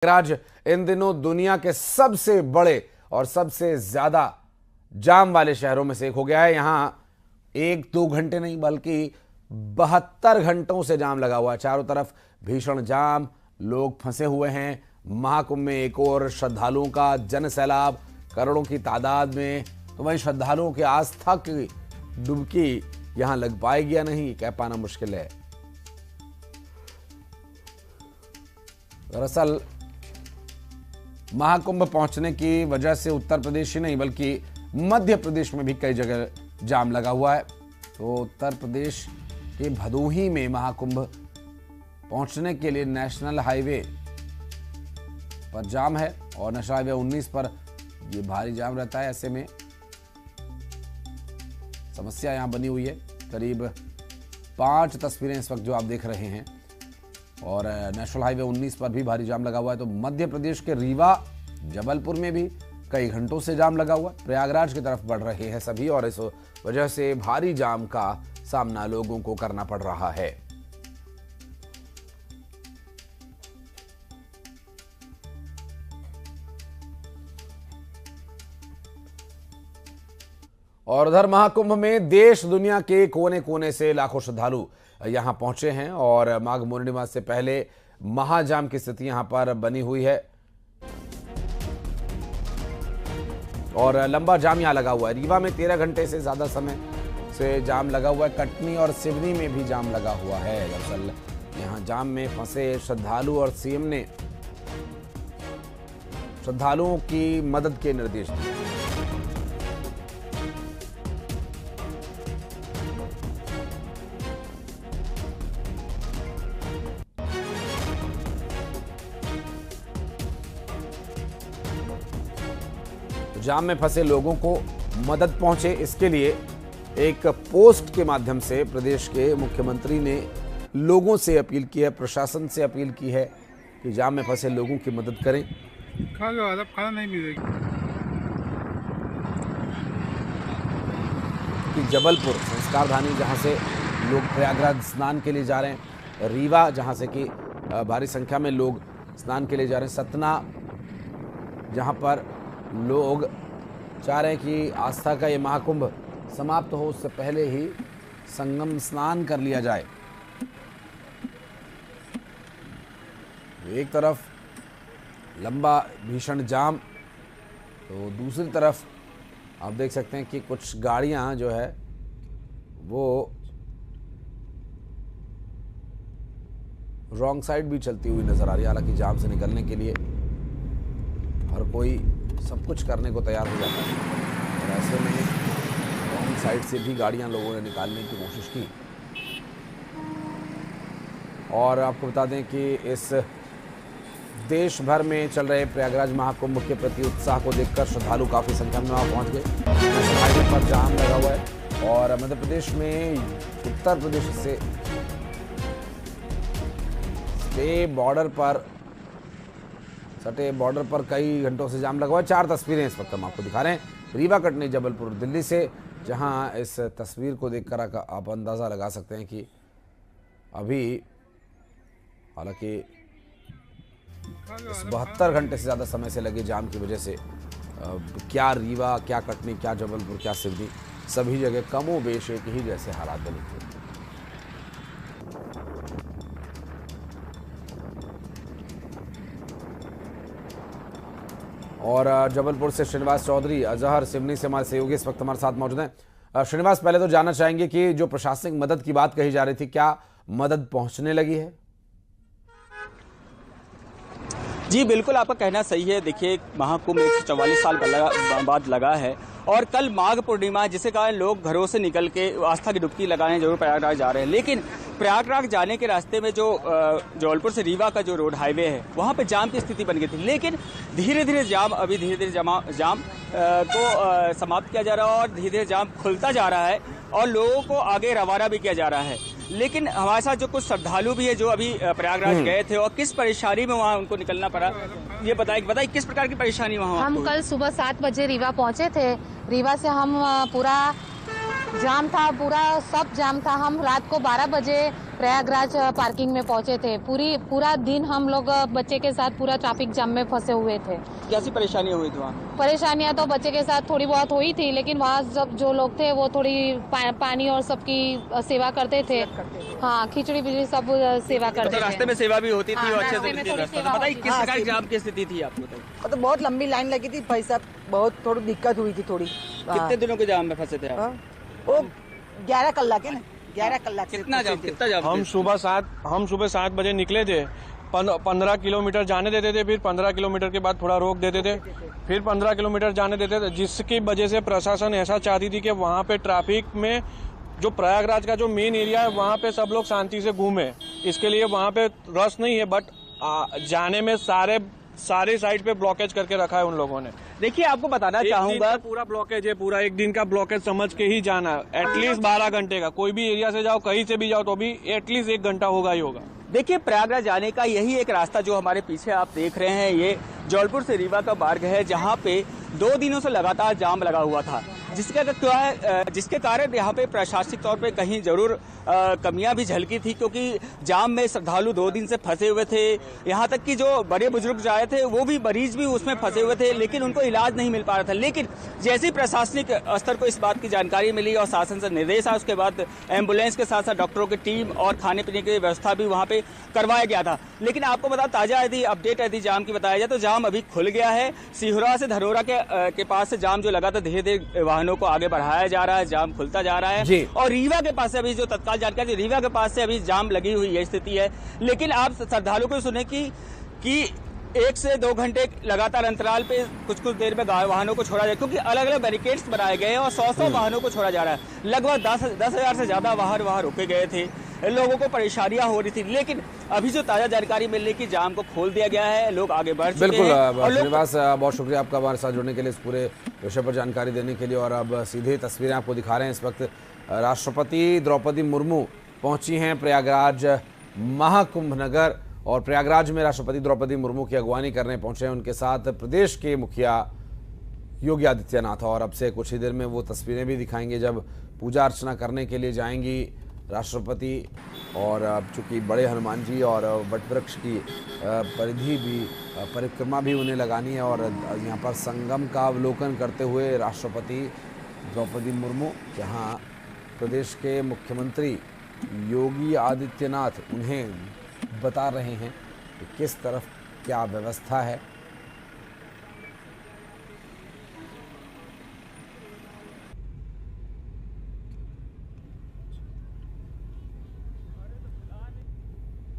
प्रयागराज इन दिनों दुनिया के सबसे बड़े और सबसे ज्यादा जाम वाले शहरों में से एक हो गया है। यहां एक दो घंटे नहीं बल्कि 72 घंटों से जाम लगा हुआ है। चारों तरफ भीषण जाम, लोग फंसे हुए हैं। महाकुंभ में एक और श्रद्धालुओं का जन सैलाब करोड़ों की तादाद में, तो वहीं श्रद्धालुओं की आस्था की डुबकी यहां लग पाएगी या नहीं, कह पाना मुश्किल है। दरअसल महाकुंभ पहुंचने की वजह से उत्तर प्रदेश ही नहीं बल्कि मध्य प्रदेश में भी कई जगह जाम लगा हुआ है। तो उत्तर प्रदेश के भदोही में महाकुंभ पहुंचने के लिए नेशनल हाईवे पर जाम है और नेशनल हाईवे 19 पर यह भारी जाम रहता है। ऐसे में समस्या यहां बनी हुई है। करीब 5 तस्वीरें इस वक्त जो आप देख रहे हैं और नेशनल हाईवे 19 पर भी भारी जाम लगा हुआ है। तो मध्य प्रदेश के रीवा, जबलपुर में भी कई घंटों से जाम लगा हुआ है। प्रयागराज की तरफ बढ़ रहे हैं सभी और इस वजह से भारी जाम का सामना लोगों को करना पड़ रहा है। और उधर महाकुंभ में देश दुनिया के कोने कोने से लाखों श्रद्धालु यहां पहुंचे हैं और माघ पूर्णिमा से पहले महाजाम की स्थिति यहां पर बनी हुई है और लंबा जाम यहां लगा हुआ है। रीवा में 13 घंटे से ज्यादा समय से जाम लगा हुआ है। कटनी और सिवनी में भी जाम लगा हुआ है। दरअसल यहां जाम में फंसे श्रद्धालु और सीएम ने श्रद्धालुओं की मदद के निर्देश दिए। जाम में फंसे लोगों को मदद पहुंचे, इसके लिए एक पोस्ट के माध्यम से प्रदेश के मुख्यमंत्री ने लोगों से अपील की है, प्रशासन से अपील की है कि जाम में फंसे लोगों की मदद करें। खाना नहीं मिलेगा। कि जबलपुर संस्कारधानी जहां से लोग प्रयागराज स्नान के लिए जा रहे हैं, रीवा जहां से कि भारी संख्या में लोग स्नान के लिए जा रहे हैं, सतना जहां पर लोग चाह रहे हैं कि आस्था का ये महाकुंभ समाप्त हो उससे पहले ही संगम स्नान कर लिया जाए। एक तरफ लंबा भीषण जाम, तो दूसरी तरफ आप देख सकते हैं कि कुछ गाड़ियां जो है वो रॉन्ग साइड भी चलती हुई नजर आ रही है। हालांकि जाम से निकलने के लिए हर कोई सब कुछ करने को तैयार हो जाता है और ऐसे में रॉन्ग साइड से भी गाड़ियां लोगों ने निकालने की कोशिश की। और आपको बता दें कि इस देश भर में चल रहे प्रयागराज महाकुंभ के प्रति उत्साह को देखकर श्रद्धालु काफी संख्या में वहां पहुंच गए। हाईवे पर जाम लगा हुआ है और मध्य प्रदेश में उत्तर प्रदेश से बॉर्डर पर कई घंटों से जाम लगा हुआ है। 4 तस्वीरें इस वक्त हम आपको दिखा रहे हैं, रीवा, कटनी, जबलपुर, दिल्ली से, जहां इस तस्वीर को देखकर आप अंदाजा लगा सकते हैं कि अभी हालांकि इस 72 घंटे से ज़्यादा समय से लगे जाम की वजह से क्या रीवा, क्या कटनी, क्या जबलपुर, क्या सिवनी, सभी जगह कमोबेश एक ही जैसे हालात बने थे। और जबलपुर से श्रीनिवास चौधरी, अजहर, सिवनी से हमारे सहयोगी इस वक्त हमारे साथ मौजूद हैं। श्रीनिवास, पहले तो जानना चाहेंगे कि जो प्रशासनिक मदद की बात कही जा रही थी, क्या मदद पहुंचने लगी है? जी बिल्कुल, आपका कहना सही है। देखिए, महाकुंभ 144 साल बाद लगा है और कल माघ पूर्णिमा, जिसे कारण लोग घरों से निकल के आस्था की डुबकी लगाने जरूर प्रयागराज जा रहे हैं। लेकिन प्रयागराज जाने के रास्ते में जो जबलपुर से रीवा का जो रोड हाईवे है, वहां पे जाम की स्थिति बन गई थी। लेकिन धीरे धीरे जाम को समाप्त किया जा रहा है और धीरे धीरे जाम खुलता जा रहा है और लोगों को आगे रवाना भी किया जा रहा है। लेकिन हमारे साथ जो कुछ श्रद्धालु भी है जो अभी प्रयागराज गए थे और किस परेशानी में वहाँ उनको निकलना पड़ा, ये बताइए किस प्रकार की परेशानी वहाँ? हम कल सुबह 7 बजे रीवा पहुँचे थे। रीवा से हम पूरा जाम था, पूरा सब जाम था। हम रात को 12 बजे प्रयागराज पार्किंग में पहुंचे थे। पूरा दिन हम लोग बच्चे के साथ पूरा ट्रैफिक जाम में फंसे हुए थे। कैसी परेशानी हुई थी वहाँ? परेशानियां तो बच्चे के साथ थोड़ी बहुत हुई थी, लेकिन वहाँ सब जो लोग थे वो थोड़ी पानी और सबकी सेवा करते थे। हाँ, खिचड़ी बिजड़ी सब सेवा करते थे। रास्ते में सेवा भी होती थी हाँ, और अच्छे रास्ते में थोड़ी से सेवा बताइए होती किस थी। प्रकार जाम की स्थिति थी आपको? तो बहुत लंबी लाइन लगी थी भाई साहब, बहुत थोड़ी दिक्कत हुई थी थोड़ी। कितने दिनों के जाम में फंसे थे आप? हाँ, वो 11 कलाक है ना, 11 कलाक से कितना जाम? हम सुबह 7 बजे निकले थे। 15 किलोमीटर जाने देते थे, फिर 15 किलोमीटर के बाद थोड़ा रोक देते थे, फिर 15 किलोमीटर जाने देते थे, जिसकी वजह से प्रशासन ऐसा चाहती थी कि वहाँ पे ट्रैफिक में जो प्रयागराज का जो मेन एरिया है वहाँ पे सब लोग शांति से घूमे। इसके लिए वहाँ पे रश नहीं है, बट जाने में सारे साइड पे ब्लॉकेज करके रखा है उन लोगों ने। देखिए, आपको बताना चाहूंगा, पूरा ब्लॉकेज है, पूरा एक दिन का ब्लॉकेज समझ के ही जाना है। एटलीस्ट 12 घंटे का, कोई भी एरिया से जाओ, कहीं से भी जाओ तो भी एटलीस्ट 1 घंटा होगा ही होगा। देखिए प्रयागराज जाने का यही एक रास्ता जो हमारे पीछे आप देख रहे हैं, ये जौलपुर से रीवा का मार्ग है, जहाँ पे 2 दिनों से लगातार जाम लगा हुआ था, जिसके कारण यहाँ पे प्रशासनिक तौर पे कहीं जरूर कमियां भी झलकी थी, क्योंकि जाम में श्रद्धालु 2 दिन से फंसे हुए थे। यहाँ तक कि जो बड़े बुजुर्ग आए थे वो भी, मरीज भी उसमें फंसे हुए थे, लेकिन उनको इलाज नहीं मिल पा रहा था। लेकिन जैसे ही प्रशासनिक स्तर को इस बात की जानकारी मिली और शासन से निर्देश आया, उसके बाद एम्बुलेंस के साथ साथ डॉक्टरों की टीम और खाने पीने की व्यवस्था भी वहाँ पे करवाया गया था। लेकिन आपको बता, ताजा यदि अपडेट यदि जाम की बताया जाए तो जाम अभी खुल गया है। सिहोरा से धनोरा के पास से जाम जो लगा था, धीरे धीरे वाहनों को आगे बढ़ाया जा रहा है, जाम खुलता जा रहा है। और रीवा के पास से अभी जो तत्काल जानकारी, रीवा के पास से अभी जाम लगी हुई है स्थिति है। लेकिन आप श्रद्धालु को सुने कि 1 से 2 घंटे लगातार अंतराल पे कुछ देर में वाहनों को छोड़ा जाए, क्योंकि अलग अलग बैरिकेड्स बनाए गए हैं और 100 वाहनों को छोड़ा जा रहा है। लगभग 10,000 से ज्यादा वाहन वहां रुके गए थे, लोगों को परेशानियां हो रही थी। लेकिन अभी जो ताजा जानकारी मिल रही है कि जाम को खोल दिया गया है, लोग आगे बढ़ चुके हैं। बिल्कुल श्रीनिवास, बहुत शुक्रिया आपका हमारे साथ जुड़ने के लिए, इस पूरे विषय पर जानकारी देने के लिए। और अब सीधे तस्वीरें आपको दिखा रहे हैं। इस वक्त राष्ट्रपति द्रौपदी मुर्मू पहुंची हैं प्रयागराज महाकुंभ नगर, और प्रयागराज में राष्ट्रपति द्रौपदी मुर्मू की अगवानी करने पहुंचे हैं उनके साथ प्रदेश के मुखिया योगी आदित्यनाथ। और अब से कुछ ही देर में वो तस्वीरें भी दिखाएंगे जब पूजा अर्चना करने के लिए जाएंगी राष्ट्रपति। और अब चूंकि बड़े हनुमान जी और वटवृक्ष की परिधि भी परिक्रमा भी उन्हें लगानी है, और यहाँ पर संगम का अवलोकन करते हुए राष्ट्रपति द्रौपदी मुर्मू, जहाँ प्रदेश के मुख्यमंत्री योगी आदित्यनाथ उन्हें बता रहे हैं कि किस तरफ क्या व्यवस्था है।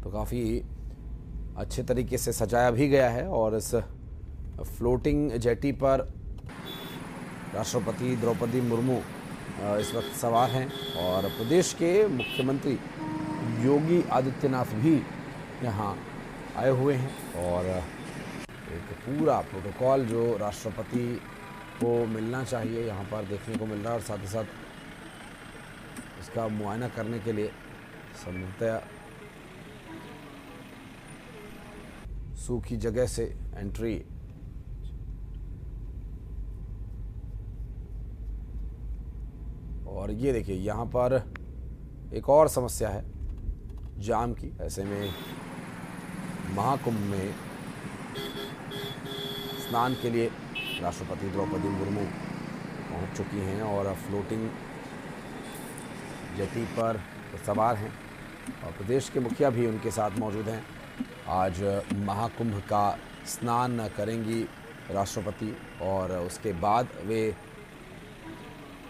तो काफ़ी अच्छे तरीके से सजाया भी गया है, और इस फ्लोटिंग जेटी पर राष्ट्रपति द्रौपदी मुर्मू इस वक्त सवार हैं, और प्रदेश के मुख्यमंत्री योगी आदित्यनाथ भी यहाँ आए हुए हैं। और एक पूरा प्रोटोकॉल जो राष्ट्रपति को मिलना चाहिए यहाँ पर देखने को मिल रहा है, और साथ ही साथ इसका मुआयना करने के लिए संभवतः सूखी जगह से एंट्री। और ये देखिए, यहाँ पर एक और समस्या है जाम की। ऐसे में महाकुंभ में स्नान के लिए राष्ट्रपति द्रौपदी मुर्मू पहुंच चुकी हैं और फ्लोटिंग जेटी पर सवार हैं, और प्रदेश के मुखिया भी उनके साथ मौजूद हैं। आज महाकुंभ का स्नान करेंगी राष्ट्रपति, और उसके बाद वे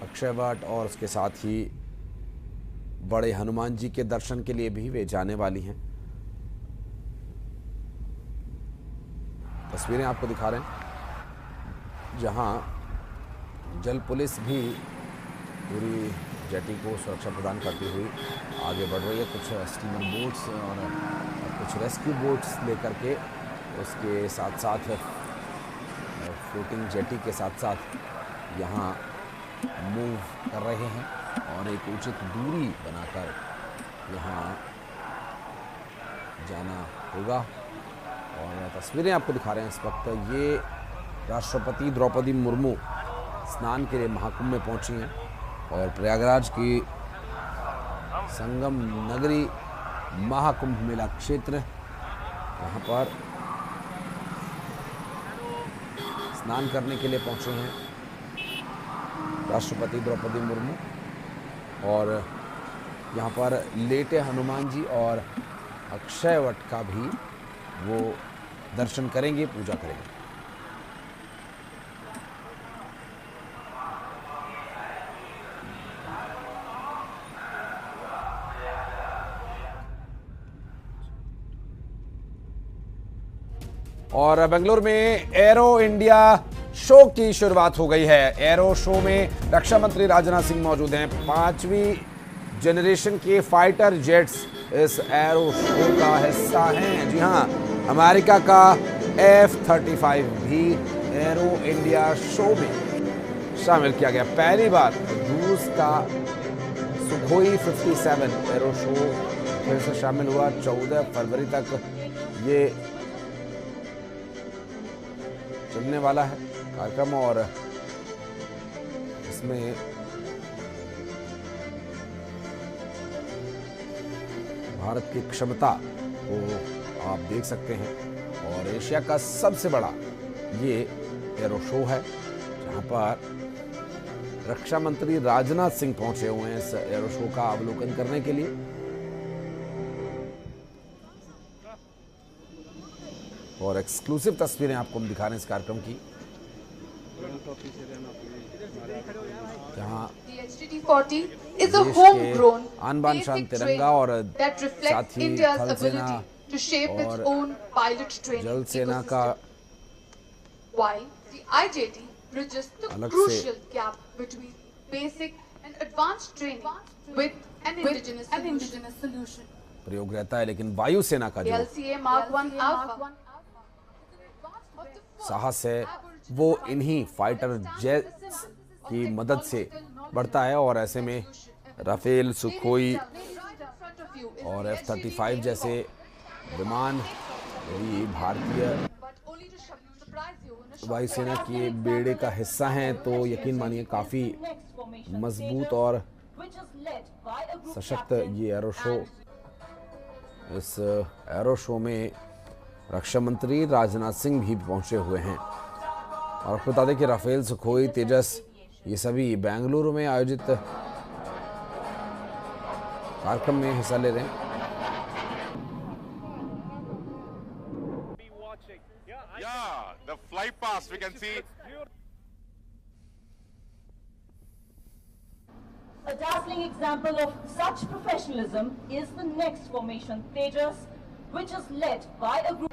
अक्षय वट और उसके साथ ही बड़े हनुमान जी के दर्शन के लिए भी वे जाने वाली हैं। तस्वीरें आपको दिखा रहे हैं जहां जल पुलिस भी पूरी जेटी को सुरक्षा प्रदान करती हुई आगे बढ़ रही है। कुछ स्टीमर बोट्स और कुछ रेस्क्यू बोट्स लेकर के उसके साथ साथ फ्लोटिंग जेटी के साथ साथ यहाँ मूव कर रहे हैं, और एक उचित दूरी बनाकर यहाँ जाना होगा। और तस्वीरें आपको दिखा रहे हैं इस वक्त, ये राष्ट्रपति द्रौपदी मुर्मू स्नान के लिए महाकुंभ में पहुंची हैं, और प्रयागराज की संगम नगरी महाकुंभ मेला क्षेत्र, यहाँ पर स्नान करने के लिए पहुंचे हैं राष्ट्रपति द्रौपदी मुर्मू, और यहाँ पर लेटे हनुमान जी और अक्षय वट का भी वो दर्शन करेंगे, पूजा करेंगे। और बेंगलुरु में एरो इंडिया शो की शुरुआत हो गई है। एरो शो में रक्षा मंत्री राजनाथ सिंह मौजूद हैं। 5वीं जनरेशन के फाइटर जेट्स इस एरो शो का हिस्सा हैं। जी हां, अमेरिका का F-35 भी एरो इंडिया शो में शामिल किया गया। पहली बार रूस का सुखोई 57 एरो शो फिर से शामिल हुआ। 14 फरवरी तक ये चलने वाला है कार्यक्रम, और इसमें भारत की क्षमता को आप देख सकते हैं। और एशिया का सबसे बड़ा ये एरो शो है, जहां पर रक्षा मंत्री राजनाथ सिंह पहुंचे हुए हैं इस एरो शो का अवलोकन करने के लिए। और एक्सक्लूसिव तस्वीरें आपको हम दिखा रहे हैं इस कार्यक्रम की, जहां देश के आन बान शान तिरंगा और साथ ही थल सेना और जल सेना का अलग से प्रयोग रहता है, लेकिन वायुसेना का जो साहस है वो इन्हीं फाइटर जेट्स की मदद से बढ़ता है। और ऐसे में राफेल, सुखोई और F-35 जैसे विमान भी भारतीय वायुसेना के बेड़े का हिस्सा हैं, तो यकीन मानिए काफी मजबूत और सशक्त ये एरो शो। इस एरो शो में रक्षा मंत्री राजनाथ सिंह भी पहुंचे हुए हैं। और आपको बता दें कि राफेल, सुखोई, तेजस ये सभी बेंगलुरु में आयोजित कार्यक्रम में हिस्सा ले रहे हैं। The flight path we can see. A dazzling example of such professionalism is the next formation, Tejas, which is led by a group.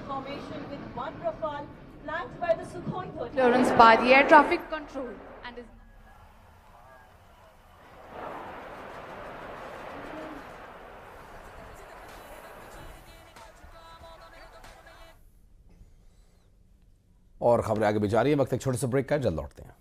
Formation with one Rafale flanked by the Sukhoi 30. Clearance by the air traffic control and is और खबरें आगे भी जारी है। वक्त एक छोटे से ब्रेक का है, जल्द लौटते हैं।